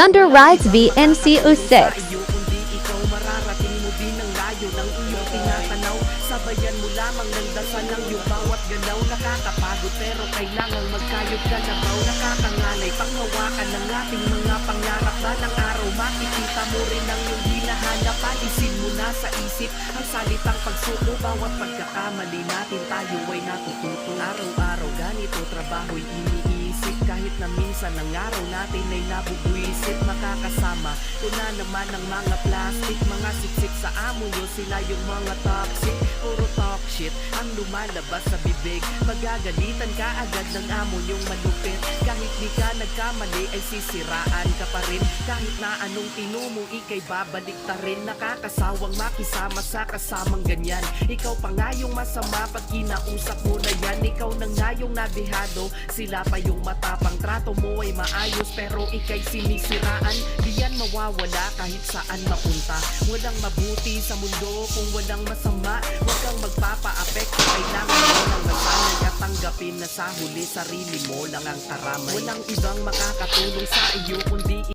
Thunder Rides VNC06. Kundi ikaw mararating mo din ang layo ng iyong tinatanaw. Sabayan mo lamang ng dasal ng iyong bawat galaw. Nakakapagod pero kailangang magkayod ka na baw. Nakakangalay panghawakan ng ating mga pangarap. Balang araw makikita mo rin ang iyong hinahanap. Alisin mo na sa isip ang salitang pagsuko. Bawat pagkakamali natin tayo ay natututo. Araw-araw ganito trabaho'y iniisip. Kahit na minsan ang araw natin ay nabubuisit. Makakasama ko na naman ang mga plastic. Mga siksik sa amo nyo, sila yung mga toxic. Puro talk shit ang lumalabas sa bibig. Magagalitan ka agad ng amo yung malupit. Kahit di ka nagkamali ay sisiraan ka pa rin. Kahit na anong tinumo ikay babalik ta rin. Nakakasawang makisama sa kasamang ganyan. Ikaw pa nga yung masama pag kinausap mo na yan. Ikaw na nga yung nabihado, sila pa yung matapang. Trato mo ay maayos pero ikay sinisiraan. Di yan mawawala kahit saan mapunta. Walang mabuti sa mundo kung walang masama. Huwag kang magpapa-apekto, kailangan mo lang masanay at tanggapin na sa huli sarili mo lang ang karamay. Walang ibang makakatulong sa iyo kundi